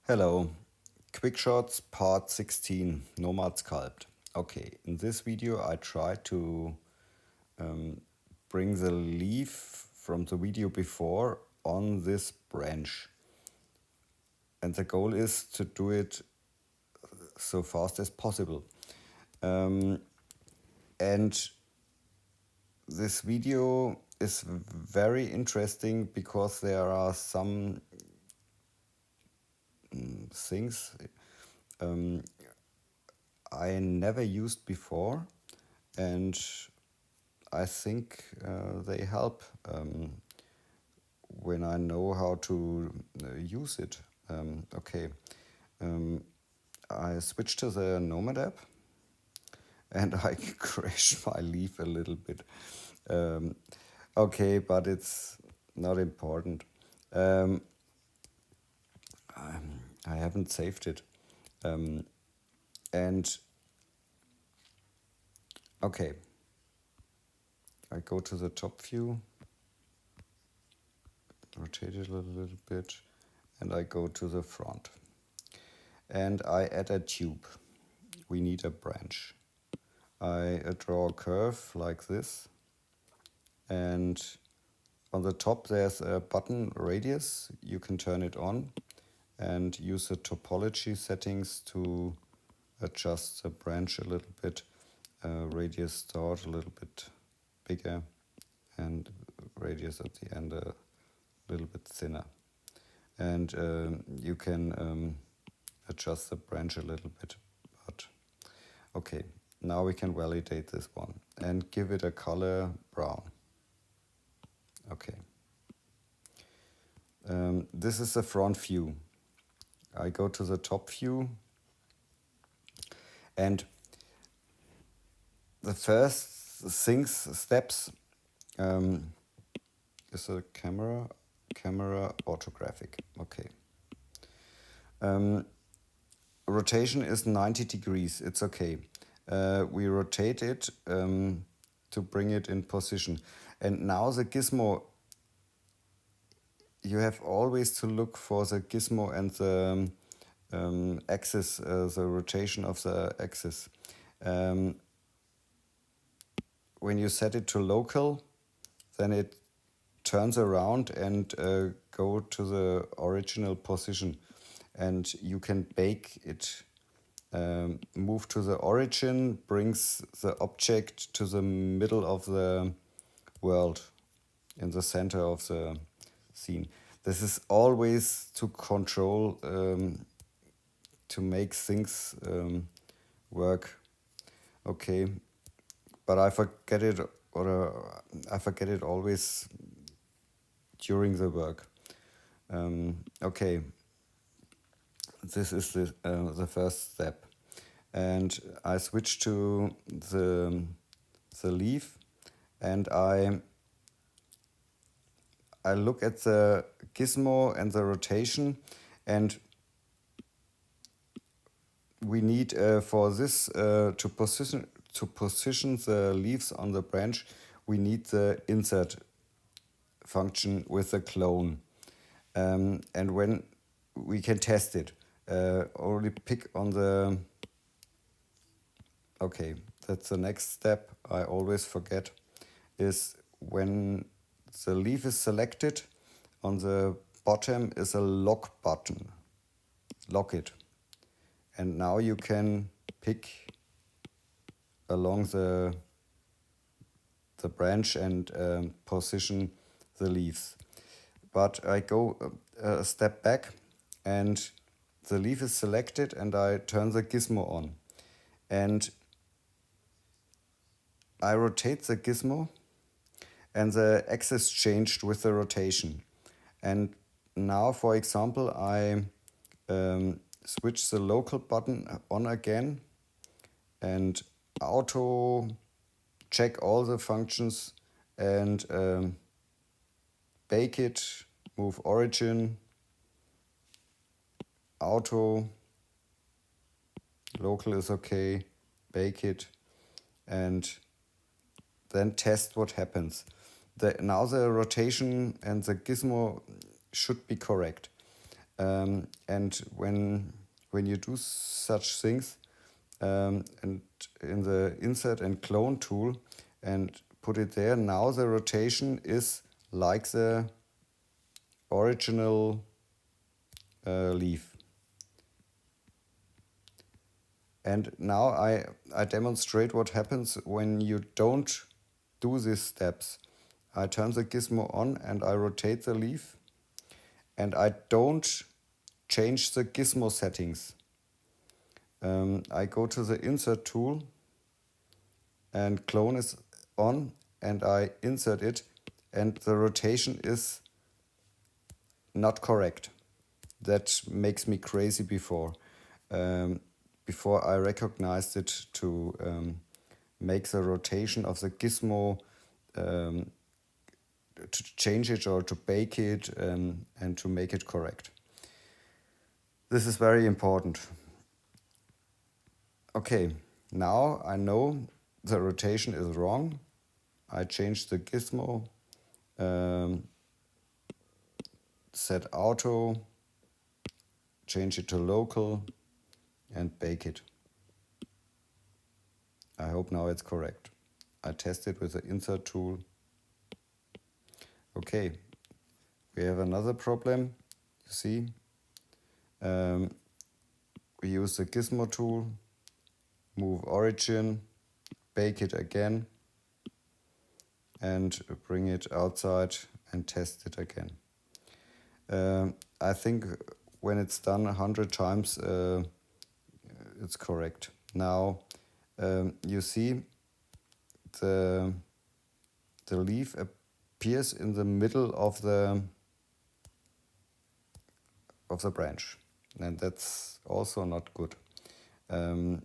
Hello, Quickshots part 16, Nomad Sculpt. Okay, in this video I try to bring the leaf from the video before on this branch. And the goal is to do it so fast as possible. And this video is very interesting because there are some things I never used before, and I think they help when I know how to use it. Okay, I switched to the Nomad app and I crashed my leaf a little bit. Okay, but it's not important. I haven't saved it. And okay, I go to the top view, rotate it a little bit, and I go to the front. And I add a tube. We need a branch. I draw a curve like this, and on the top there's a button radius. You can turn it on and use the topology settings to adjust the branch a little bit, radius start a little bit bigger and radius at the end a little bit thinner. And you can adjust the branch a little bit, but okay, now we can validate this one and give it a color brown. Okay. This is the front view. I go to the top view, and the first steps is a camera orthographic. Okay. Rotation is 90 degrees. It's okay. We rotate it to bring it in position. And now the gizmo, you have always to look for the gizmo and the axis, the rotation of the axis. When you set it to local, then it turns around and go to the original position, and you can bake it. Move to the origin brings the object to the middle of the world, in the center of the scene. This is always to control, to make things work. Okay, but I forget it, or I forget it always during the work. Okay, this is the first step, and I switch to the leaf, and I look at the gizmo and the rotation, and we need for this to position the leaves on the branch, we need the insert function with the clone. And when we can test it, only pick on the, okay, that's the next step I always forget, is when the leaf is selected, on the bottom is a lock button. Lock it. And now you can pick along the branch and position the leaves. But I go a step back, and the leaf is selected, and I turn the gizmo on. And I rotate the gizmo, and the axis changed with the rotation. And now, for example, I switch the local button on again, and auto check all the functions, and bake it, move origin, auto, local is okay, bake it, and then test what happens. Now the rotation and the gizmo should be correct. And when you do such things, and in the insert and clone tool and put it there, now the rotation is like the original leaf. And now I demonstrate what happens when you don't do these steps. I turn the gizmo on and I rotate the leaf, and I don't change the gizmo settings. I go to the insert tool and clone is on, and I insert it, and the rotation is not correct. That makes me crazy before. Before I recognized it to make the rotation of the gizmo, to change it or to bake it, and to make it correct. This is very important. Okay, now I know the rotation is wrong. I change the gizmo, set auto, change it to local, and bake it. I hope now it's correct. I test it with the insert tool. Okay, we have another problem. You see, we use the gizmo tool, move origin, bake it again, and bring it outside and test it again. I think when it's done 100 times, it's correct. Now, you see the leaf appears in the middle of the branch, and that's also not good. And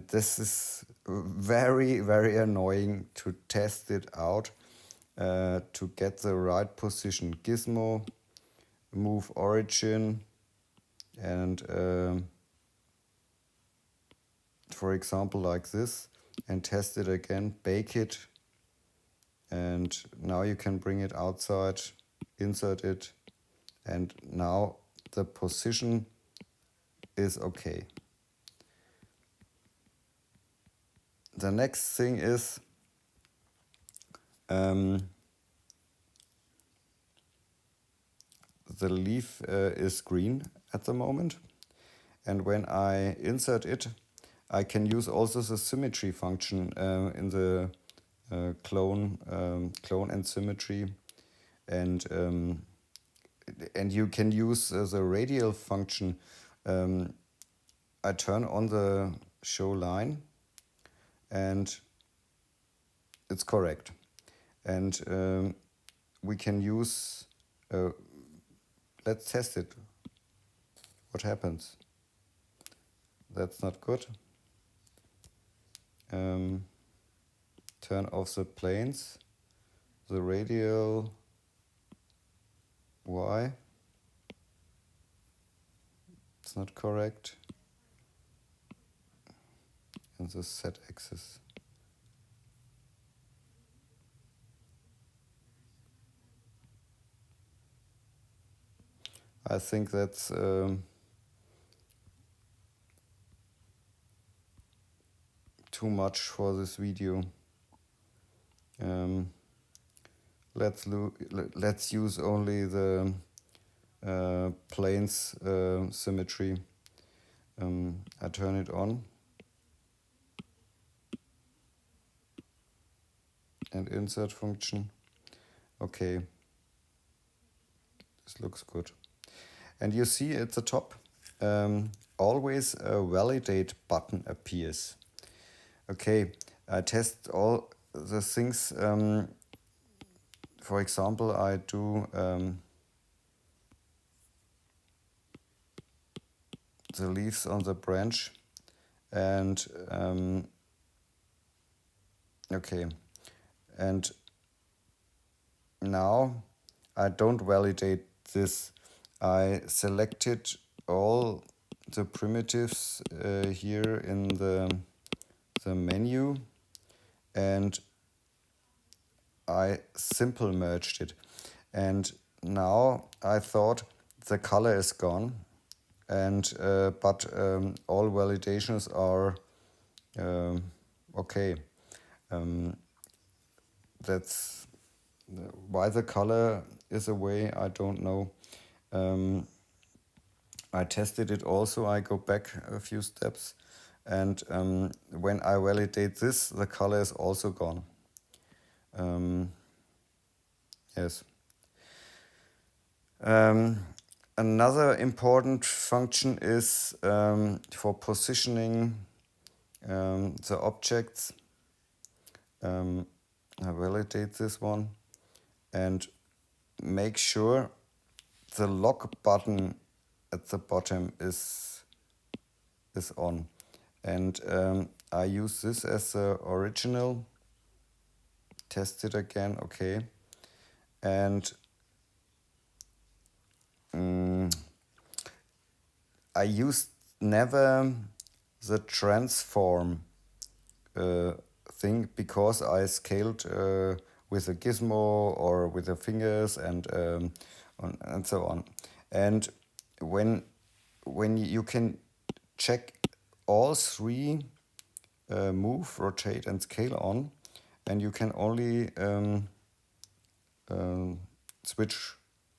this is very, very annoying to test it out, to get the right position. Gizmo, move origin, and for example like this, and test it again, bake it, and now you can bring it outside, insert it, and now the position is okay. The next thing is the leaf is green at the moment, and when I insert it, I can use also the symmetry function in the clone and symmetry, and you can use the radial function. I turn on the show line, and it's correct. And we can use, let's test it. What happens? That's not good. Turn off the planes, the radial Y. It's not correct. And the Z axis. I think that's too much for this video. Let's use only the planes symmetry. I turn it on and insert function. Okay, this looks good. And you see at the top, always a validate button appears. Okay, I test all the things. For example, I do the leaves on the branch, and okay, and now I don't validate this. I selected all the primitives here in the menu, and I simple merged it. And now I thought the color is gone, and but all validations are okay. That's why the color is away. I don't know. I tested it also. I go back a few steps, and when I validate this, the color is also gone. Yes. Another important function is for positioning the objects. I validate this one and make sure the lock button at the bottom is on. And I use this as the original. Test it again, okay. And I used never the transform thing because I scaled with a gizmo or with the fingers and so on. And when you can check all three move, rotate, and scale on, and you can only switch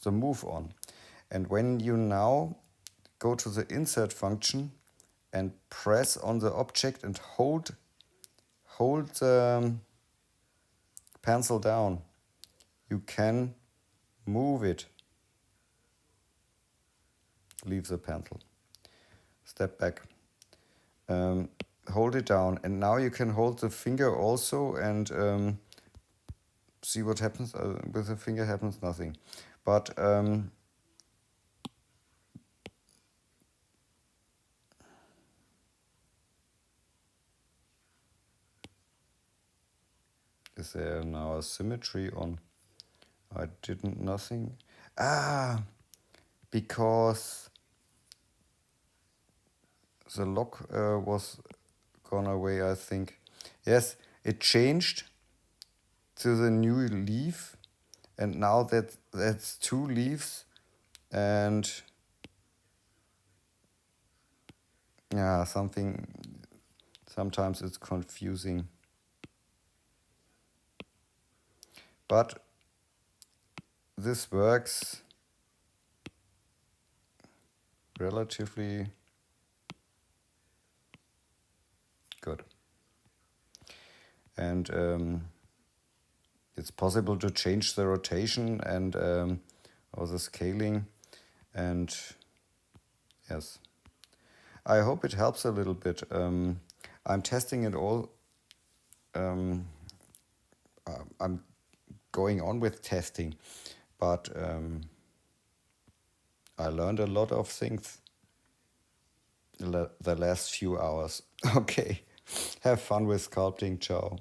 the move on. And when you now go to the insert function and press on the object and hold the pencil down, you can move it. Leave the pencil. Step back. Hold it down, and now you can hold the finger also and see what happens. With the finger happens nothing, but is there now a symmetry on? I didn't nothing. Because the lock was gone away, I think. Yes, it changed to the new leaf, and now that's two leaves, and yeah, sometimes it's confusing. But this works relatively good. And it's possible to change the rotation and or the scaling. And yes, I hope it helps a little bit. I'm testing it all. I'm going on with testing, but I learned a lot of things the last few hours. Okay, have fun with sculpting. Ciao.